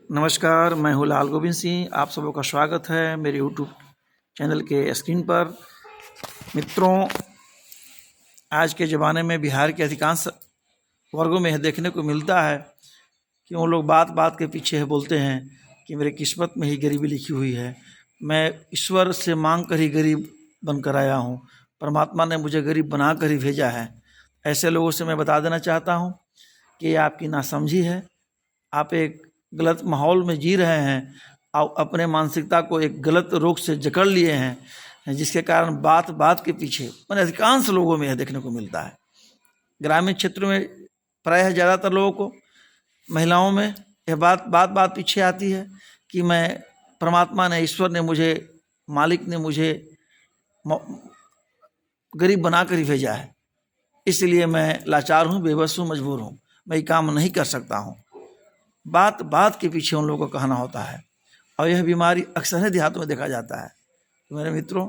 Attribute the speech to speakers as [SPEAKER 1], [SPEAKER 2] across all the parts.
[SPEAKER 1] नमस्कार, मैं हूँ लाल गोविंद सिंह। आप सबों का स्वागत है मेरे यूट्यूब चैनल के स्क्रीन पर। मित्रों, आज के ज़माने में बिहार के अधिकांश वर्गों में यह देखने को मिलता है कि वो लोग बात बात के पीछे बोलते हैं कि मेरे किस्मत में ही गरीबी लिखी हुई है, मैं ईश्वर से मांग कर ही गरीब बनकर आया हूँ, परमात्मा ने मुझे गरीब बना कर ही भेजा है। ऐसे लोगों से मैं बता देना चाहता हूँ कि ये आपकी नासमझी है। आप एक गलत माहौल में जी रहे हैं और अपने मानसिकता को एक गलत रोग से जकड़ लिए हैं, जिसके कारण बात बात के पीछे मैंने अधिकांश लोगों में यह देखने को मिलता है। ग्रामीण क्षेत्र में प्रायः ज़्यादातर लोगों को, महिलाओं में यह बात बात पीछे आती है कि मैं परमात्मा ने, ईश्वर ने मुझे, मालिक ने मुझे गरीब बना कर ही भेजा है, इसलिए मैं लाचार हूँ, बेबस हूँ, मजबूर हूँ, मैं ये काम नहीं कर सकता हूँ। बात बात के पीछे उन लोगों को कहना होता है और यह बीमारी अक्सर देहातों में देखा जाता है। तो मेरे मित्रों,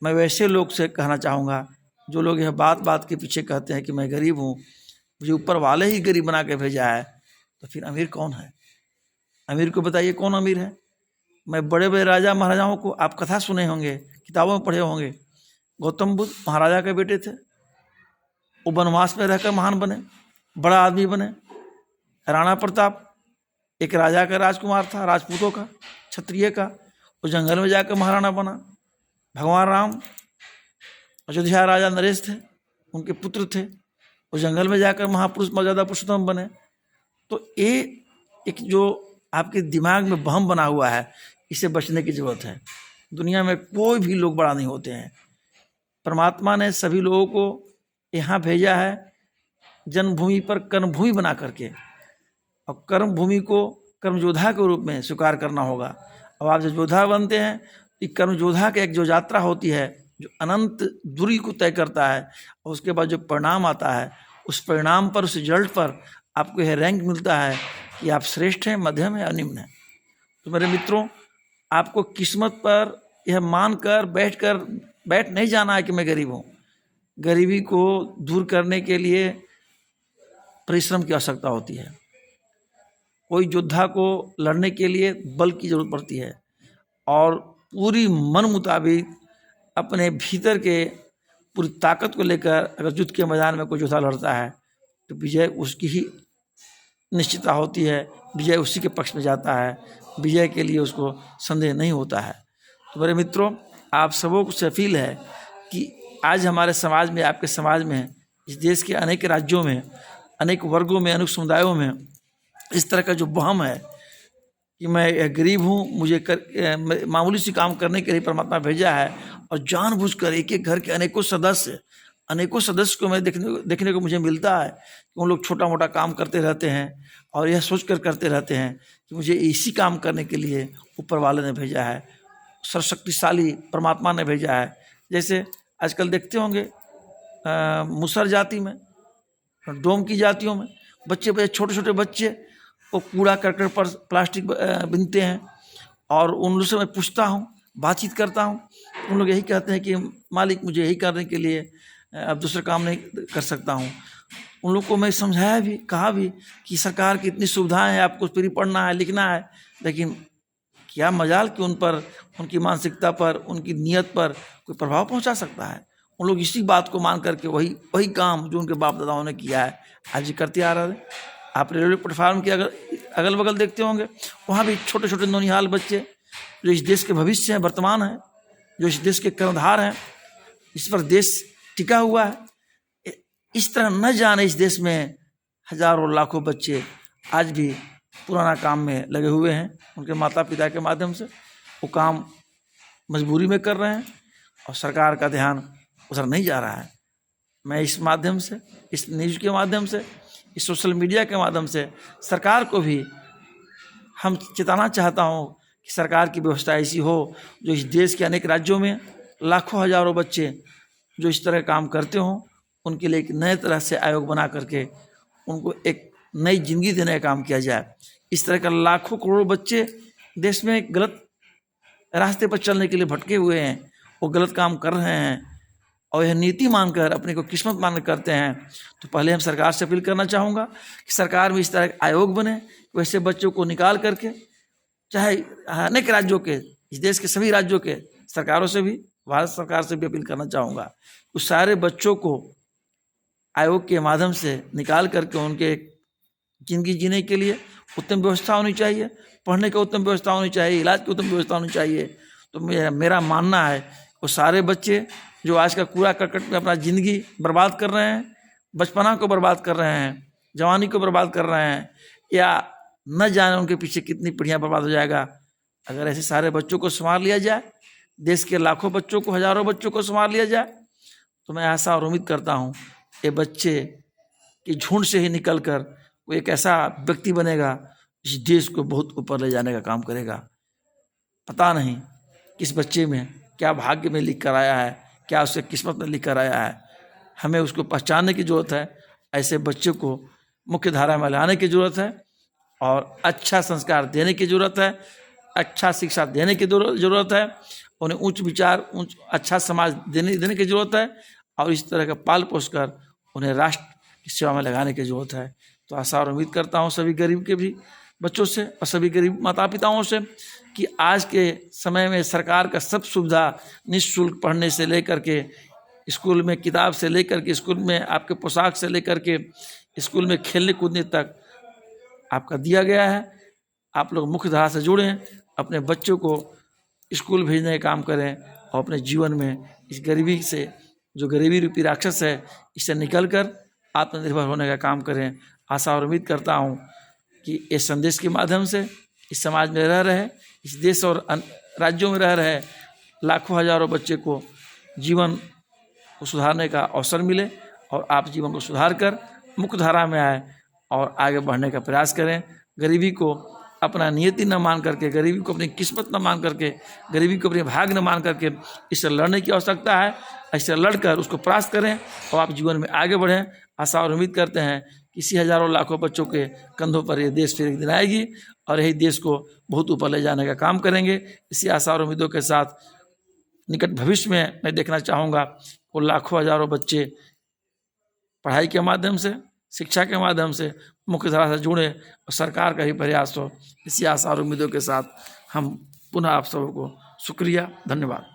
[SPEAKER 1] मैं वैसे लोग से कहना चाहूँगा जो लोग यह बात बात के पीछे कहते हैं कि मैं गरीब हूँ, मुझे ऊपर वाले ही गरीब बना के भेजा है, तो फिर अमीर कौन है? अमीर को बताइए कौन अमीर है? मैं बड़े बड़े राजा महाराजाओं को आप कथा सुने होंगे, किताबों में पढ़े होंगे। गौतम बुद्ध महाराजा के बेटे थे, वो वनवास में रहकर महान बने, बड़ा आदमी बने। राणा प्रताप एक राजा का राजकुमार था, राजपूतों का, क्षत्रिय का, वो जंगल में जाकर महाराणा बना। भगवान राम अयोध्या राजा नरेश थे, उनके पुत्र थे, वो जंगल में जाकर महापुरुष मर्यादा पुरुषोत्तम बने। तो ये एक जो आपके दिमाग में वहम बना हुआ है, इससे बचने की जरूरत है। दुनिया में कोई भी लोग बड़ा नहीं होते हैं। परमात्मा ने सभी लोगों को यहाँ भेजा है जन्मभूमि पर कर्मभूमि बना करके, और कर्म भूमि को कर्म योद्धा के रूप में स्वीकार करना होगा। अब आप जब योद्धा बनते हैं तो कर्म योद्धा की एक जो यात्रा होती है, जो अनंत दूरी को तय करता है, और उसके बाद जो परिणाम आता है, उस परिणाम पर, उस रिजल्ट पर आपको यह रैंक मिलता है कि आप श्रेष्ठ हैं, मध्यम है, निम्न है। तो मेरे मित्रों, आपको किस्मत पर यह मानकर बैठ नहीं जाना है कि मैं गरीब हूँ। गरीबी को दूर करने के लिए परिश्रम की आवश्यकता होती है। कोई योद्धा को लड़ने के लिए बल की जरूरत पड़ती है, और पूरी मन मुताबिक अपने भीतर के पूरी ताकत को लेकर अगर युद्ध के मैदान में कोई योद्धा लड़ता है तो विजय उसकी ही निश्चितता होती है, विजय उसी के पक्ष में जाता है, विजय के लिए उसको संदेह नहीं होता है। तो मेरे मित्रों, आप सबों को से अपील है कि आज हमारे समाज में, आपके समाज में, इस देश के अनेक राज्यों में, अनेक वर्गों में, अनेक समुदायों में इस तरह का जो वहम है कि मैं गरीब हूँ, मुझे मामूली सी काम करने के लिए परमात्मा भेजा है, और जानबूझकर एक एक घर के अनेकों सदस्य को मैं देखने को मुझे मिलता है कि उन लोग छोटा मोटा काम करते रहते हैं और यह सोचकर करते रहते हैं कि मुझे इसी काम करने के लिए ऊपर वाले ने भेजा है, सर्वशक्तिशाली परमात्मा ने भेजा है। जैसे आजकल देखते होंगे मुसहर जाति में, डोम की जातियों में बच्चे छोटे छोटे बच्चे वो कूड़ा करकट पर प्लास्टिक बीनते हैं, और उन लोगों से मैं पूछता हूँ, बातचीत करता हूँ, उन लोग यही कहते हैं कि मालिक मुझे यही करने के लिए अब दूसरा काम नहीं कर सकता हूँ। उन लोग को मैं समझाया भी, कहा भी कि सरकार की इतनी सुविधाएं हैं, आपको फ्री पढ़ना है, लिखना है, लेकिन क्या मजाल कि उन पर, उनकी मानसिकता पर, उनकी नीयत पर कोई प्रभाव पहुँचा सकता है। उन लोग इसी बात को मान करके वही काम जो उनके बाप दादाओं ने किया है आज ही करते आ रहे हैं। आप रेलवे प्लेटफार्म के अगल बगल देखते होंगे, वहाँ भी छोटे छोटे नौनिहाल बच्चे जो इस देश के भविष्य हैं, वर्तमान हैं, जो इस देश के कर्णधार हैं, इस पर देश टिका हुआ है। इस तरह न जाने इस देश में हजारों लाखों बच्चे आज भी पुराना काम में लगे हुए हैं, उनके माता पिता के माध्यम से वो काम मजबूरी में कर रहे हैं, और सरकार का ध्यान उधर नहीं जा रहा है। मैं इस माध्यम से, इस न्यूज़ के माध्यम से, इस सोशल मीडिया के माध्यम से सरकार को भी हम चेताना चाहता हूँ कि सरकार की व्यवस्था ऐसी हो जो इस देश के अनेक राज्यों में लाखों हजारों बच्चे जो इस तरह काम करते हों, उनके लिए एक नए तरह से आयोग बना करके उनको एक नई जिंदगी देने का काम किया जाए। इस तरह का लाखों करोड़ों बच्चे देश में गलत रास्ते पर चलने के लिए भटके हुए हैं, वो गलत काम कर रहे हैं, और यह नीति मानकर, अपने को किस्मत मानकर करते हैं। तो पहले हम सरकार से अपील करना चाहूँगा कि सरकार में इस तरह का आयोग बने, वैसे बच्चों को निकाल करके, चाहे अनेक राज्यों के, इस देश के सभी राज्यों के सरकारों से भी, भारत सरकार से भी अपील करना चाहूँगा, उस सारे बच्चों को आयोग के माध्यम से निकाल करके उनके जिंदगी जीने के लिए उत्तम व्यवस्था होनी चाहिए, पढ़ने की उत्तम व्यवस्था होनी चाहिए, इलाज की उत्तम व्यवस्था होनी चाहिए। तो मेरा मानना है वो सारे बच्चे जो आज का कूड़ा करकट में अपना ज़िंदगी बर्बाद कर रहे हैं, बचपना को बर्बाद कर रहे हैं, जवानी को बर्बाद कर रहे हैं, या न जाने उनके पीछे कितनी पीढ़ियाँ बर्बाद हो जाएगा, अगर ऐसे सारे बच्चों को संभाल लिया जाए, देश के लाखों बच्चों को, हजारों बच्चों को संभाल लिया जाए, तो मैं आशा और उम्मीद करता हूँ ये बच्चे कि झुंड से ही निकलकर वो एक ऐसा व्यक्ति बनेगा इस देश को बहुत ऊपर ले जाने का काम करेगा। पता नहीं किस बच्चे में क्या भाग्य में लिख कर आया है, क्या उसके किस्मत में लिख कर आया है। हमें उसको पहचानने की ज़रूरत है, ऐसे बच्चे को मुख्य धारा में लाने की ज़रूरत है और अच्छा संस्कार देने की ज़रूरत है, अच्छा शिक्षा देने की ज़रूरत है, उन्हें उच्च विचार, अच्छा समाज देने की ज़रूरत है और इस तरह का पाल पोस कर उन्हें राष्ट्र की सेवा में लगाने की ज़रूरत है। तो आशा और उम्मीद करता हूँ सभी गरीब के भी बच्चों से और सभी गरीब माता पिताओं से कि आज के समय में सरकार का सब सुविधा निःशुल्क पढ़ने से लेकर के, स्कूल में किताब से लेकर के, स्कूल में आपके पोशाक से लेकर के, स्कूल में खेलने कूदने तक आपका दिया गया है। आप लोग मुख्य धारा से जुड़ें, अपने बच्चों को स्कूल भेजने का काम करें और अपने जीवन में इस गरीबी से, जो गरीबी रूपी राक्षस है, इससे निकलकर आत्मनिर्भर होने का काम करें। आशा और उम्मीद करता हूँ कि इस संदेश के माध्यम से इस समाज में रह रहे, इस देश और राज्यों में रह रहे लाखों हजारों बच्चे को जीवन को सुधारने का अवसर मिले और आप जीवन को सुधार कर मुख्य धारा में आए और आगे बढ़ने का प्रयास करें। गरीबी को अपना नियति न मान करके, गरीबी को अपनी किस्मत न मान करके, गरीबी को अपने भाग न मान करके इससे लड़ने की आवश्यकता है। इससे लड़कर उसको परास्त करें और आप जीवन में आगे बढ़ें। आशा और उम्मीद करते हैं कि इसी हजारों लाखों बच्चों के कंधों पर ये देश फिर एक दिन आएगी और यही देश को बहुत ऊपर ले जाने का काम करेंगे। इसी आशा और उम्मीदों के साथ निकट भविष्य में मैं देखना चाहूँगा वो लाखों हजारों बच्चे पढ़ाई के माध्यम से, शिक्षा के माध्यम से मुख्य धारा से जुड़े और सरकार का ही प्रयास हो। इसी आशा और उम्मीदों के साथ हम पुनः आप सबको शुक्रिया, धन्यवाद।